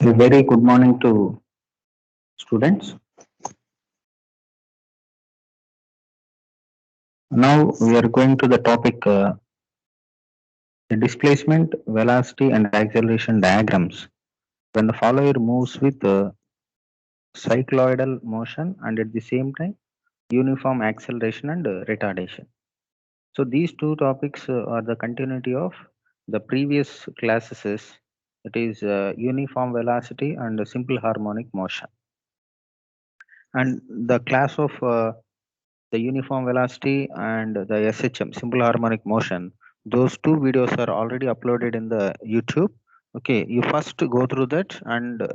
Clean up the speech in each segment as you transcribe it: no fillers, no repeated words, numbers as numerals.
A very good morning to students. Now we are going to the topic the displacement, velocity and acceleration diagrams when the follower moves with cycloidal motion and at the same time uniform acceleration and retardation. So these two topics are the continuity of the previous classes, that is uniform velocity and simple harmonic motion. And the class of the uniform velocity and the SHM, simple harmonic motion, those two videos are already uploaded in the YouTube. Okay, you first go through that, and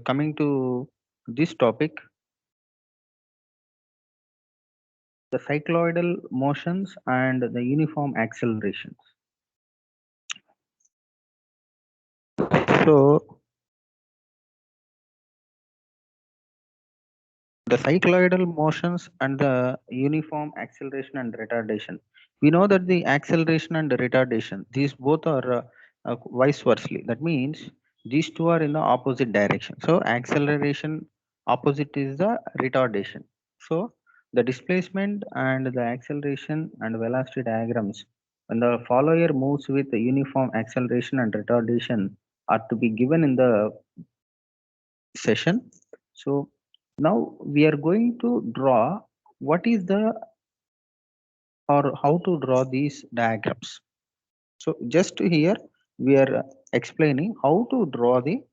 coming to this topic, the cycloidal motions and the uniform accelerations. So the cycloidal motions and the uniform acceleration and retardation. We know that the acceleration and the retardation, these both are vice versa. That means these two are in the opposite direction. So acceleration opposite is the retardation. So the displacement and the acceleration and velocity diagrams, when the follower moves with the uniform acceleration and retardation, are to be given in the session. So now we are going to draw what is the or how to draw these diagrams. So just here we are explaining how to draw the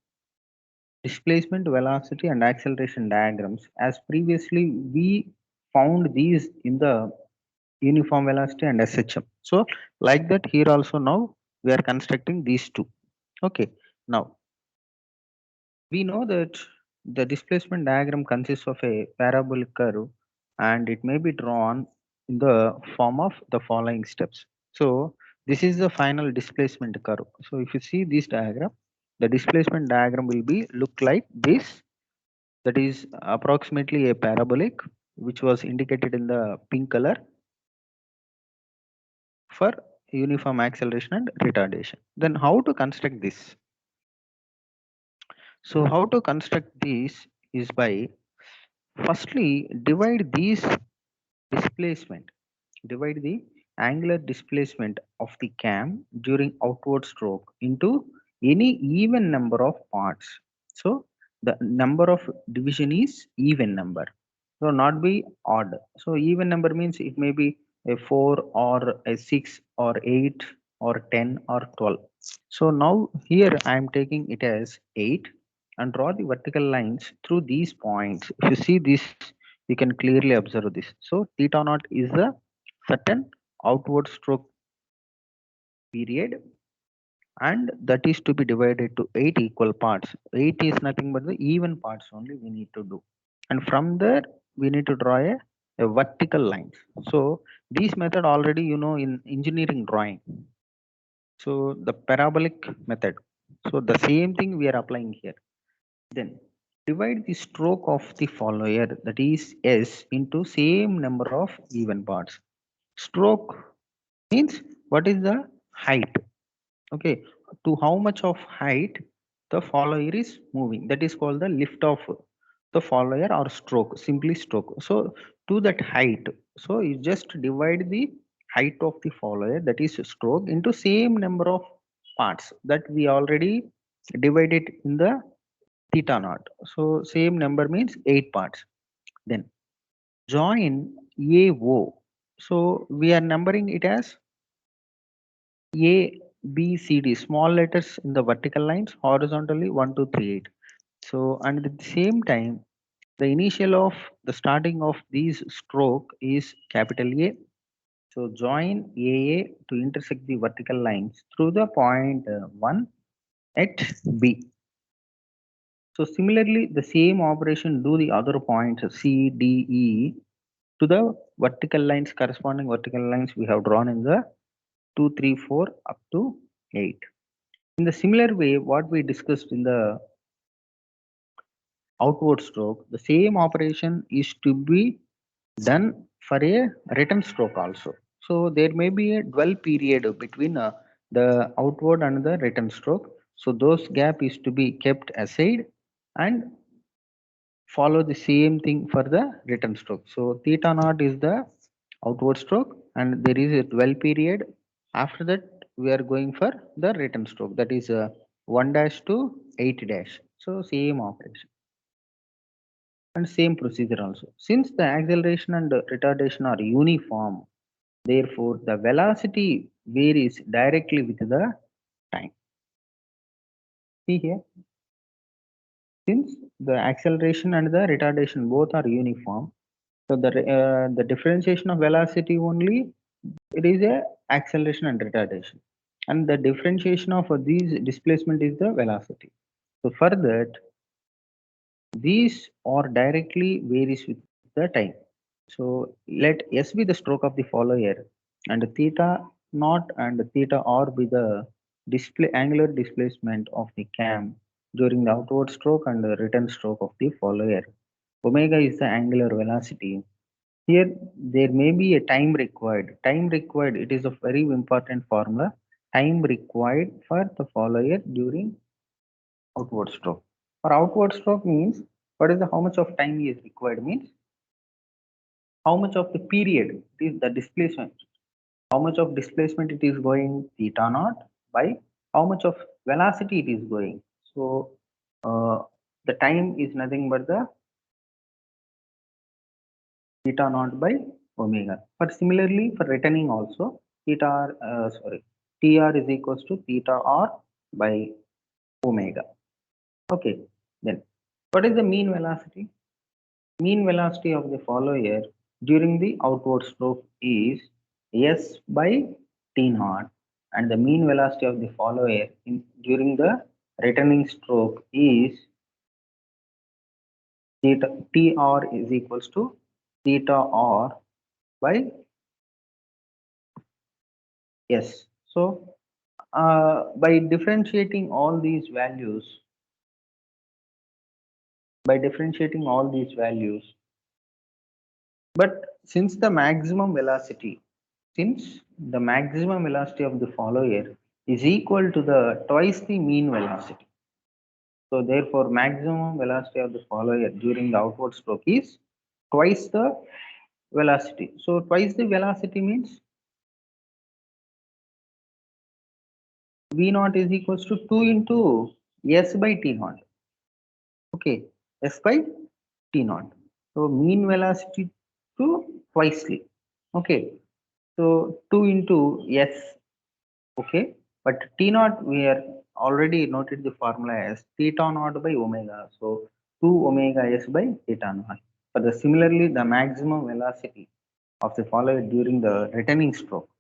displacement, velocity and acceleration diagrams, as previously we found these in the uniform velocity and SHM. So like that here also now we are constructing these two. Okay, now we know that the displacement diagram consists of a parabolic curve and it may be drawn in the form of the following steps. So this is the final displacement curve. So if you see this diagram, the displacement diagram will be look like this. That is approximately a parabolic which was indicated in the pink color for uniform acceleration and retardation. Then how to construct this? So how to construct this is by firstly divide these displacement, divide the angular displacement of the cam during outward stroke into any even number of parts. So the number of division is even number, so not be odd. So even number means it may be a 4 or a 6 or 8 or 10 or 12. So now here I am taking it as 8 and draw the vertical lines through these points. If you see this, you can clearly observe this. So theta naught is the certain outward stroke period, and that is to be divided to 8 equal parts. 8 is nothing but the even parts only we need to do. And from there we need to draw a vertical lines. So this method already you know in engineering drawing. So the parabolic method. So the same thing we are applying here. Then divide the stroke of the follower, that is S, into same number of even parts. Stroke means what is the height? Okay, to how much of height the follower is moving. That is called the lift of the follower or stroke, simply stroke. So to that height, so you just divide the height of the follower, that is stroke, into same number of parts that we already divided in the theta naught. So same number means 8 parts. Then join AO. So we are numbering it as A, B, C, D, small letters in the vertical lines, horizontally 1, 2, 3, 8. So and at the same time, the initial of the starting of these stroke is capital A. So join AA to intersect the vertical lines through the point 1 at B. So similarly, the same operation do the other points C, D, E to the vertical lines, corresponding vertical lines we have drawn in the 2, 3, 4 up to 8. In the similar way, what we discussed in the outward stroke, the same operation is to be done for a return stroke also. So there may be a dwell period between the outward and the return stroke. So those gap is to be kept aside and follow the same thing for the return stroke. So theta naught is the outward stroke and there is a dwell period. After that we are going for the return stroke, that is 1 dash to 8 dash. So same operation and same procedure also. Since the acceleration and retardation are uniform, therefore the velocity varies directly with the time. See here, since the acceleration and the retardation both are uniform, so the differentiation of velocity only, it is a acceleration and retardation, and the differentiation of these displacement is the velocity. So for that, these are directly varies with the time. So let S be the stroke of the follower, and theta naught and theta R be the display angular displacement of the cam during the outward stroke and the return stroke of the follower. Omega is the angular velocity. Here there may be a time required. Time required, it is a very important formula. Time required for the follower during outward stroke. For outward stroke means what is the how much of time is required means how much of the period it is the displacement, how much of displacement it is going theta naught by how much of velocity it is going. So the time is nothing but the theta naught by omega. But similarly for returning also theta sorry tr is equals to theta r by omega. Okay, then what is the mean velocity? Mean velocity of the follower during the outward stroke is s by t naught, and the mean velocity of the follower during the returning stroke is theta tr is equals to theta r by s. So by differentiating all these values, by differentiating all these values, but since the maximum velocity, since the maximum velocity of the follower is equal to the twice the mean velocity, so therefore maximum velocity of the follower during the outward stroke is twice the velocity. So twice the velocity means v naught is equals to 2 into s by t naught. Okay, s by t naught. So mean velocity to twicely. Okay, so 2 into s. Okay, but T naught we are already noted the formula as theta naught by omega. So 2 omega s by theta naught. But similarly, the maximum velocity of the follower during the returning stroke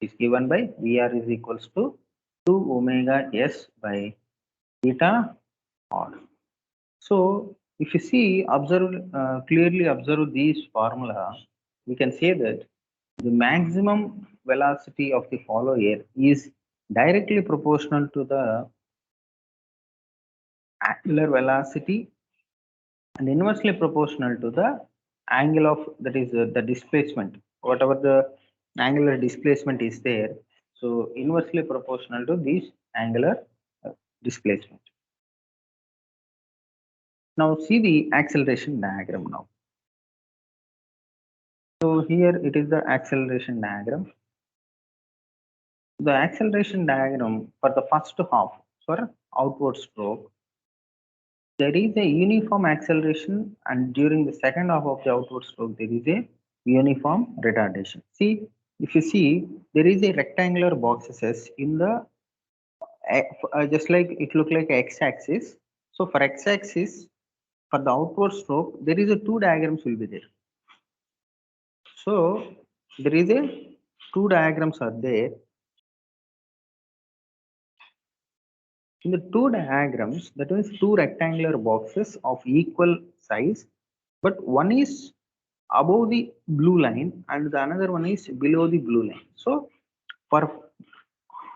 is given by Vr is equals to 2 omega s by theta r. So if you see, clearly observe these formula, we can say that the maximum velocity of the follower is directly proportional to the angular velocity and inversely proportional to the angle of that is the displacement, whatever the angular displacement is there, so inversely proportional to this angular displacement. Now see the acceleration diagram now. So here it is the acceleration diagram. The acceleration diagram for the first half for outward stroke, there is a uniform acceleration, and during the second half of the outward stroke there is a uniform retardation. See, if you see, there is a rectangular boxes in the just like it look like x-axis. So for x-axis, for the outward stroke, there is a two diagrams will be there. So there is a two diagrams are there. In the two diagrams, that means two rectangular boxes of equal size, but one is above the blue line and the another one is below the blue line. So for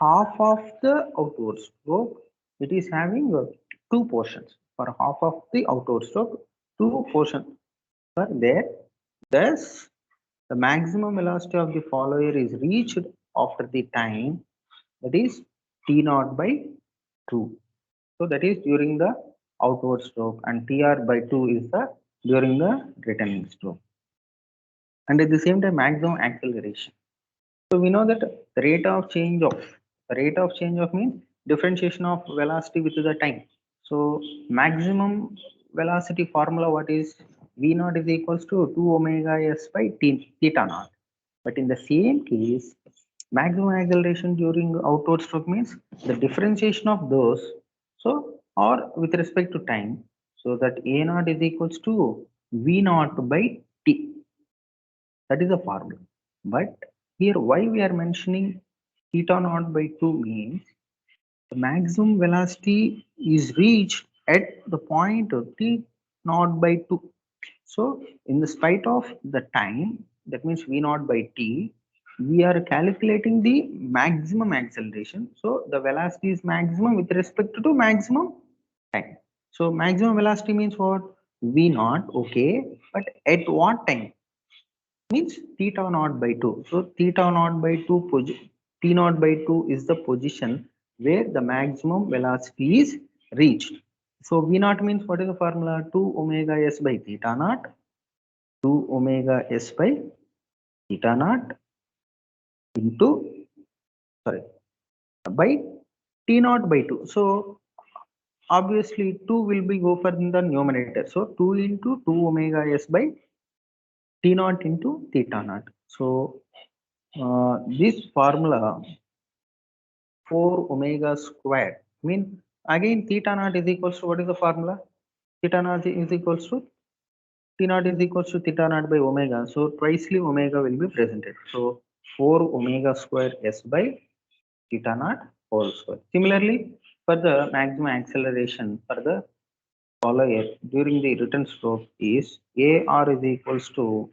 half of the outward stroke, it is having two portions. For half of the outward stroke, two portions are there. Thus, the maximum velocity of the follower is reached after the time, that is t naught by 2. So that is during the outward stroke, and Tr by 2 is the during the returning stroke. And at the same time, maximum acceleration. So we know that the rate of change of means differentiation of velocity with the time. So maximum velocity formula, what is V naught is equals to 2 omega s by theta naught. But in the same case, maximum acceleration during outward stroke means the differentiation of those. So or with respect to time, so that A naught is equals to V naught by T. That is the formula. But here, why we are mentioning theta naught by 2 means the maximum velocity is reached at the point of t naught by 2. So, in the spite of the time, that means v naught by t, we are calculating the maximum acceleration. So, the velocity is maximum with respect to maximum time. So, maximum velocity means what? V naught, okay, but at what time? Means theta naught by 2. So theta naught by 2 t naught by 2 is the position where the maximum velocity is reached. So v naught means what is the formula? 2 omega s by theta naught, 2 omega s by theta naught into, sorry, by t naught by 2. So obviously 2 will be go for in the numerator. So 2 into 2 omega s by t naught into theta naught. So this formula 4 omega squared. I mean, again, theta naught is equals to what is the formula? Theta naught is equals to T naught is equals to theta naught by omega. So twicely omega will be presented. So 4 omega square s by theta naught whole square. Similarly, for the maximum acceleration for the follower during the return stroke is AR is equals to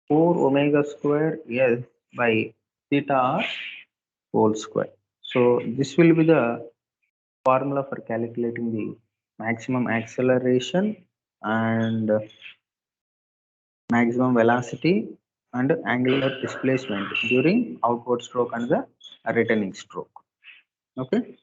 4 omega square s by theta r whole square. So this will be the formula for calculating the maximum acceleration and maximum velocity and angular displacement during outward stroke and the returning stroke. Okay.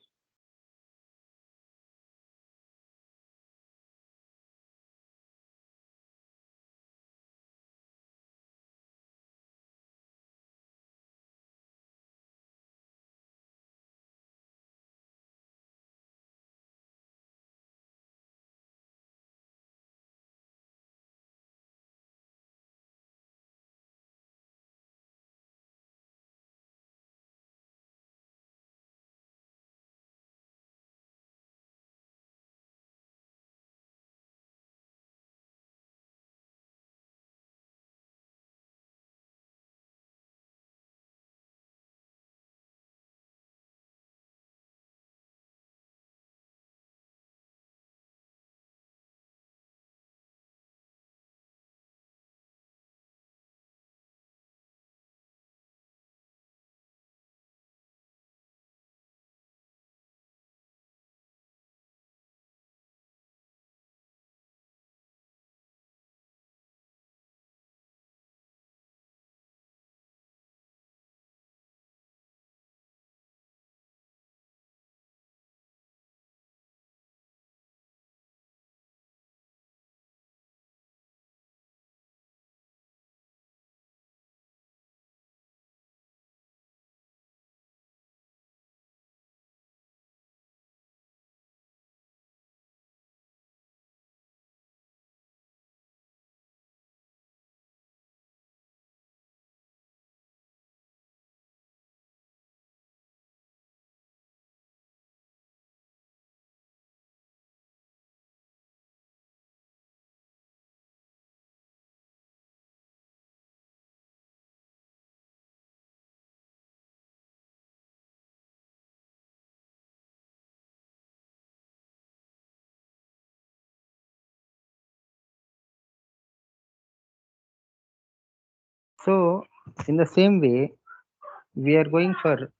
So in the same way, we are going for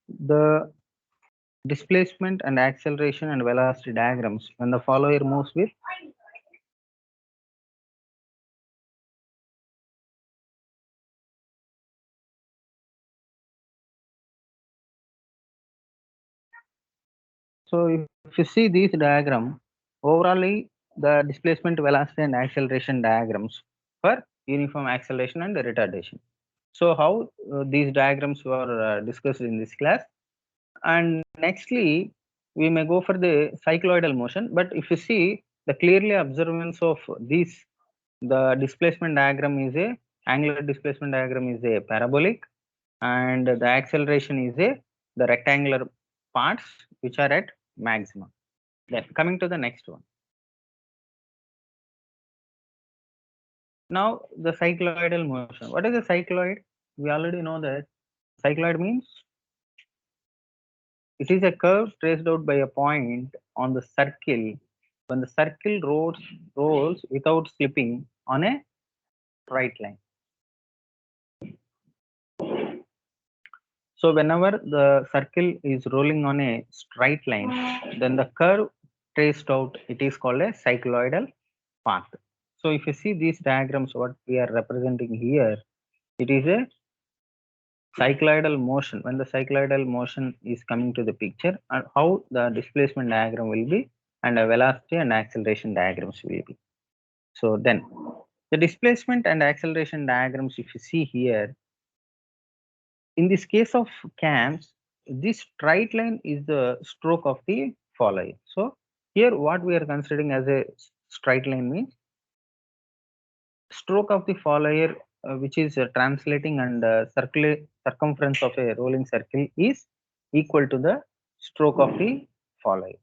the displacement and acceleration and velocity diagrams when the follower moves with So if you see this diagram, overall the displacement velocity and acceleration diagrams for uniform acceleration and retardation. So how these diagrams were discussed in this class. And nextly, we may go for the cycloidal motion. But if you see the clearly observance of this, the displacement diagram is a angular displacement diagram is a parabolic, and the acceleration is a the rectangular parts which are at maximum. Then coming to the next one. Now the cycloidal motion. What is a cycloid? We already know that cycloid means it is a curve traced out by a point on the circle when the circle rolls without slipping on a straight line. So whenever the circle is rolling on a straight line, then the curve traced out, it is called a cycloidal path. So if you see these diagrams, what we are representing here, it is a cycloidal motion. When the cycloidal motion is coming to the picture, and how the displacement diagram will be, and the velocity and acceleration diagrams will be. So then the displacement and acceleration diagrams, if you see here, in this case of cams, this straight line is the stroke of the follower. So here what we are considering as a straight line means stroke of the follower, which is translating, and circumference of a rolling circle is equal to the stroke of the follower.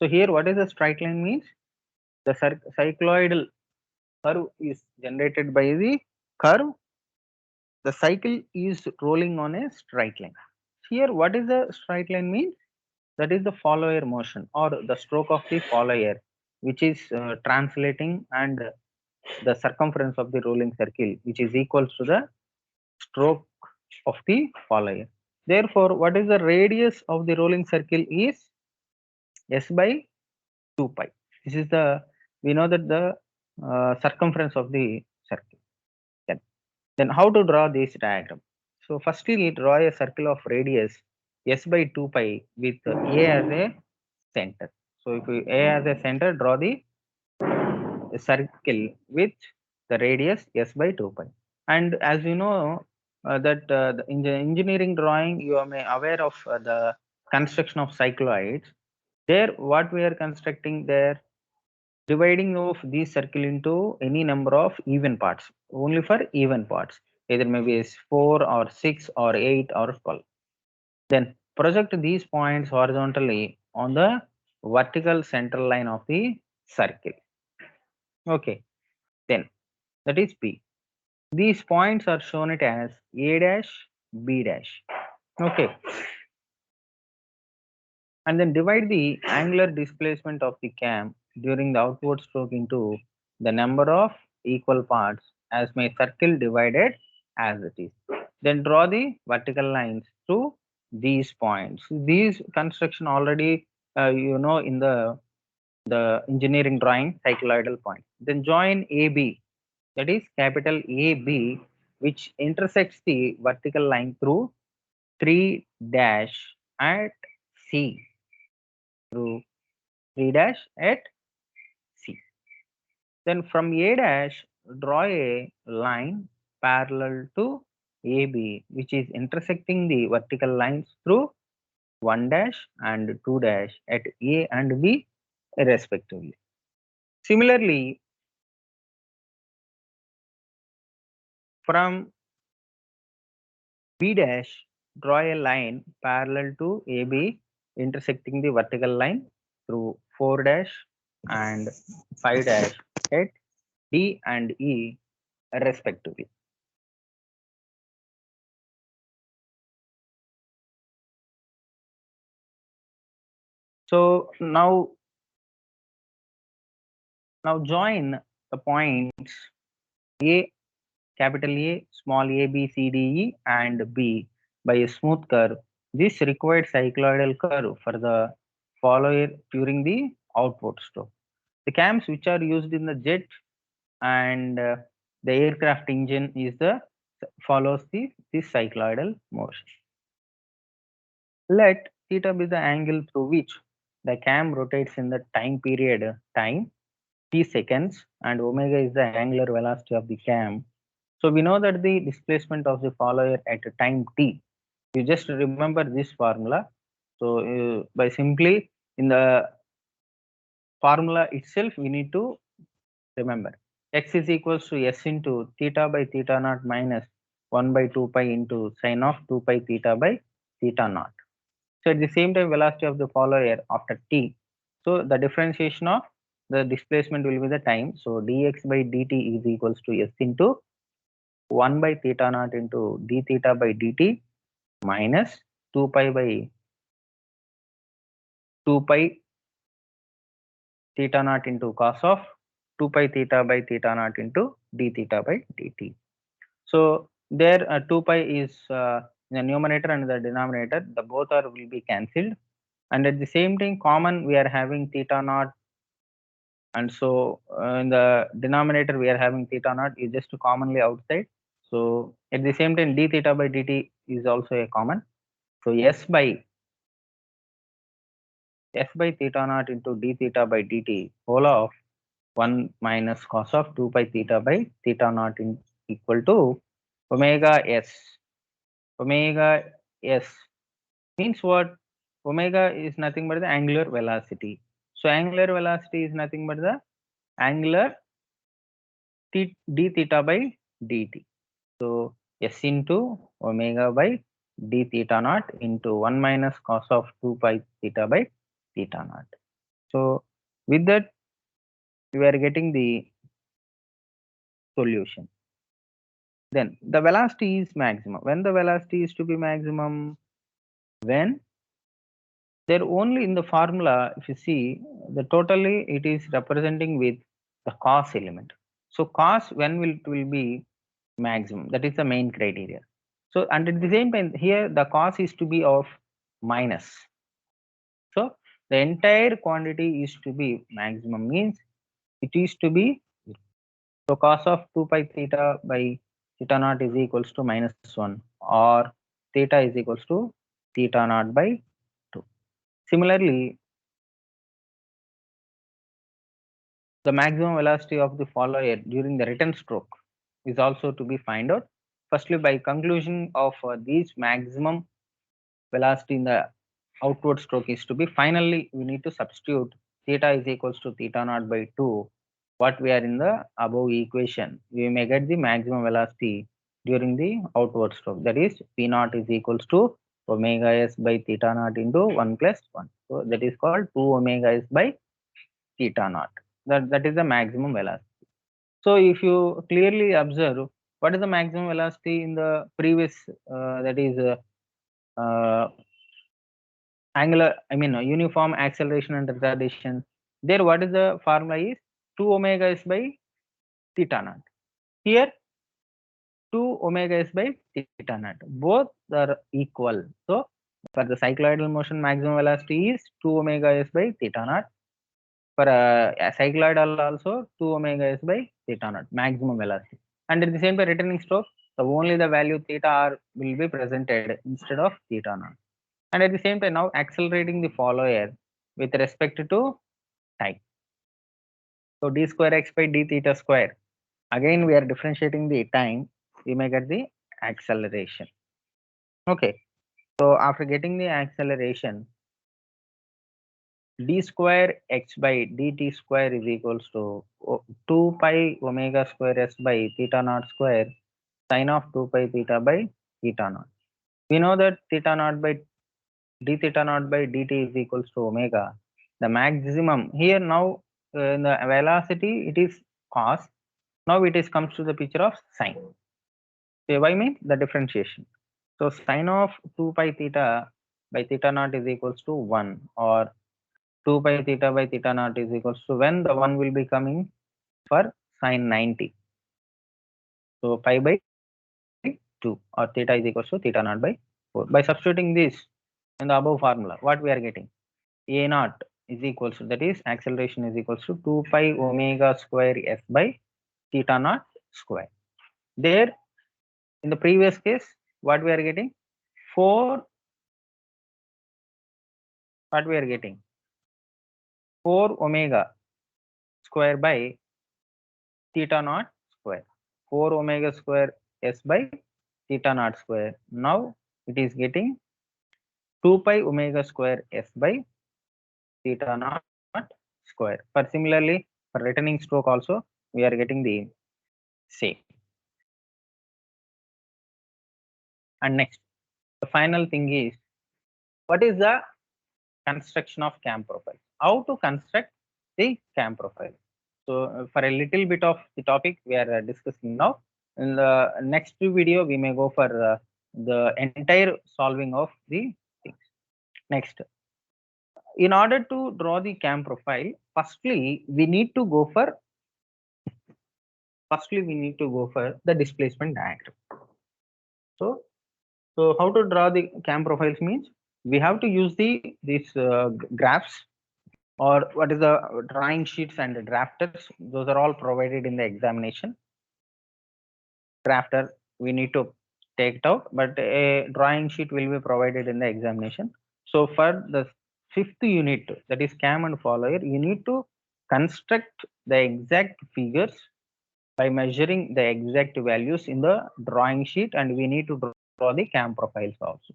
So here what is the straight line means? The cycloidal curve is generated by the curve. The cycle is rolling on a straight line. Here what is the straight line means? That is the follower motion or the stroke of the follower, which is translating, and the circumference of the rolling circle, which is equal to the stroke of the follower. Therefore, what is the radius of the rolling circle is s by 2 pi. This is the, we know that the circumference of the circle. Then, then how to draw this diagram? So firstly, draw a circle of radius s by 2 pi with a as a center. So if we a as a center, draw the circle with the radius s by 2 pi. And as you know, in the engineering drawing, you are may aware of the construction of cycloids. There, what we are constructing there, dividing of this circle into any number of even parts, only for even parts, either maybe is 4 or 6 or 8 or 12. Then project these points horizontally on the vertical central line of the circle. Okay, then that is P. These points are shown it as A dash, B dash. Okay, and then divide the angular displacement of the cam during the outward stroke into the number of equal parts as my circle divided as it is. Then draw the vertical lines through these points. These construction already you know in the engineering drawing cycloidal point. Then join AB, that is capital AB, which intersects the vertical line through 3 dash at C, through 3 dash at C. Then from A dash, draw a line parallel to AB, which is intersecting the vertical lines through 1 dash and 2 dash at A and B respectively. Similarly, from B dash, draw a line parallel to AB intersecting the vertical line through 4 dash and 5 dash at D and E respectively. So now join the points A, capital A, small a, B, C, D, E and B by a smooth curve. This required cycloidal curve for the follower during the outward stroke. The cams which are used in the jet and the aircraft engine is the follows this cycloidal motion. Let theta be the angle through which the cam rotates in the time period time t seconds, and omega is the angular velocity of the cam. So we know that the displacement of the follower at time t. You just remember this formula. So by simply in the formula itself we need to remember x is equals to s into theta by theta naught minus 1 by 2 pi into sine of 2 pi theta by theta naught. So at the same time velocity of the follower after t. So the differentiation of the displacement will be the time. So dx by dt is equals to s into 1 by theta naught into d theta by dt minus 2 pi by 2 pi theta naught into cos of 2 pi theta by theta naught into d theta by dt. So there 2 pi is in the numerator and the denominator, the both are will be cancelled, and at the same time common we are having theta naught, and so in the denominator we are having theta naught is just commonly outside. So at the same time d theta by dt is also a common. So s by theta naught into d theta by dt whole of 1 minus cos of 2 pi theta by theta naught in equal to omega s. Omega s means what? Omega is nothing but the angular velocity. So angular velocity is nothing but the angular d theta by dt. So s into omega by d theta naught into 1 minus cos of 2 pi theta by theta naught. So with that we are getting the solution. Then the velocity is maximum. When the velocity is to be maximum? When there only in the formula, if you see the totally it is representing with the cos element. So cos when will it will be maximum? That is the main criteria. So and at the same time here the cos is to be of minus. So the entire quantity is to be maximum means it is to be, so cos of 2 pi theta by theta naught is equals to minus 1, or theta is equals to theta naught by 2. Similarly, the maximum velocity of the follower during the return stroke is also to be find out. Firstly, by conclusion of these maximum velocity in the outward stroke is to be, finally we need to substitute theta is equals to theta naught by 2 what we are in the above equation. We may get the maximum velocity during the outward stroke, that is p naught is equals to omega s by theta naught into 1 plus 1. So that is called 2 omega s by theta naught. That is the maximum velocity. So if you clearly observe what is the maximum velocity in the previous that is uh, angular, I mean uniform acceleration and retardation. There what is the formula is 2 omega s by theta naught. Here 2 omega s by theta naught. Both are equal. So for the cycloidal motion maximum velocity is 2 omega s by theta naught. For a cycloidal also 2 omega s by theta naught maximum velocity. And at the same time returning stroke, so only the value theta r will be presented instead of theta naught. And at the same time now accelerating the follower with respect to time. So d square x by d theta square. Again we are differentiating the time, we may get the acceleration. Okay. So after getting the acceleration, d square x by dt square is equals to 2 pi omega square s by theta naught square sine of 2 pi theta by theta naught. We know that theta naught by d theta naught by dt is equals to omega. The maximum here now in the velocity it is cos. Now it is comes to the picture of sine. So y means the differentiation. So sine of 2 pi theta by theta naught is equals to 1, or 2 pi theta by theta naught is equals to, when the 1 will be coming for sine 90. So pi by 2, or theta is equals to theta naught by 4. By substituting this in the above formula, what we are getting? A naught is equals to, that is acceleration is equals to 2 pi omega square s by theta naught square. There in the previous case, what we are getting? 4, what we are getting? 4 omega square by theta naught square. 4 omega square s by theta naught square. Now it is getting 2 pi omega square s by theta naught square. For similarly, for returning stroke also, we are getting the same. And next, the final thing is, what is the construction of cam profile? How to construct the cam profile? So for a little bit of the topic we are discussing now. In the next video, we may go for the entire solving of the things. Next, in order to draw the cam profile, firstly we need to go for the displacement diagram. So how to draw the cam profiles means we have to use these graphs, or what is the drawing sheets and drafters. Those are all provided in the examination. Drafter we need to take it out, but a drawing sheet will be provided in the examination. So for the fifth unit, that is cam and follower, you need to construct the exact figures by measuring the exact values in the drawing sheet, and we need to draw the cam profiles also.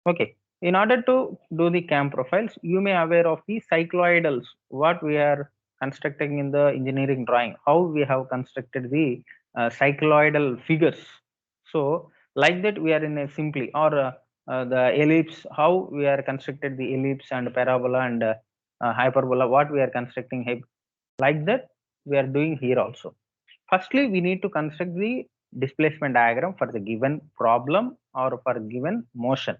Okay, in order to do the cam profiles, you may aware of the cycloidals, what we are constructing in the engineering drawing, how we have constructed the cycloidal figures. So like that we are in a simply, or the ellipse, how we are constructed the ellipse and parabola and hyperbola, what we are constructing, like that we are doing here also. Firstly, we need to construct the displacement diagram for the given problem or for given motion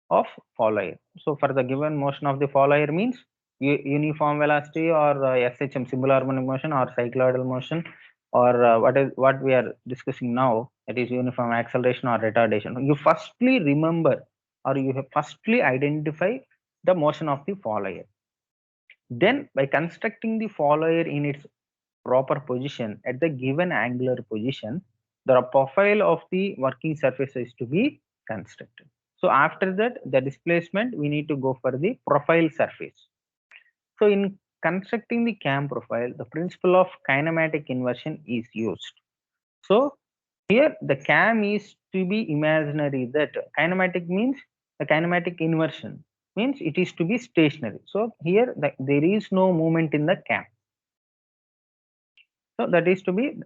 of follower. So for the given motion of the follower means uniform velocity, or SHM, simple harmonic motion, or cycloidal motion, or what we are discussing now, that is uniform acceleration or retardation. You firstly remember, or you have firstly identify the motion of the follower. Then by constructing the follower in its proper position at the given angular position, the profile of the working surface is to be constructed. So after that, the displacement, we need to go for the profile surface. So in constructing the cam profile, the principle of kinematic inversion is used. So here the cam is to be imaginary. That kinematic means the kinematic inversion means it is to be stationary. So here there is no movement in the cam. So that is to be,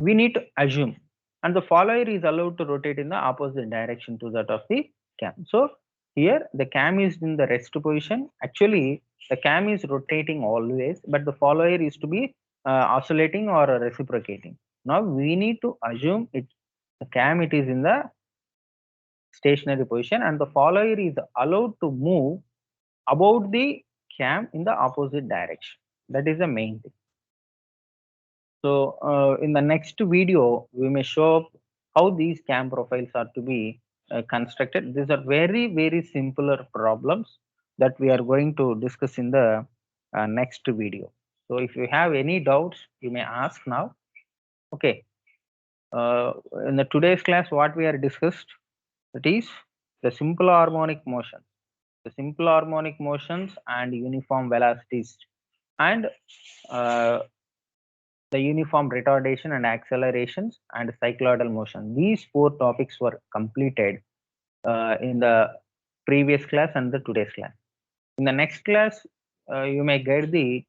we need to assume, and the follower is allowed to rotate in the opposite direction to that of the cam. So here the cam is in the rest position. Actually, the cam is rotating always, but the follower is to be oscillating or reciprocating. Now we need to assume the cam it is in the stationary position, and the follower is allowed to move about the cam in the opposite direction. That is the main thing. So in the next video, we may show how these cam profiles are to be constructed. These are very, very simpler problems that we are going to discuss in the next video. So if you have any doubts, you may ask now. Okay. In the today's class, what we are discussed, that is the simple harmonic motion, the simple harmonic motions and uniform velocities, and the uniform retardation and accelerations and cycloidal motion. These four topics were completed in the previous class and the today's class. In the next class, you may get the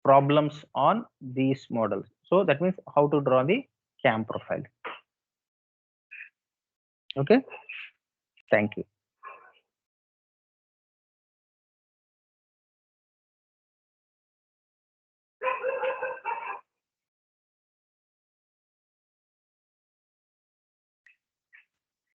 problems on these models. So that means how to draw the cam profile. Okay, thank you.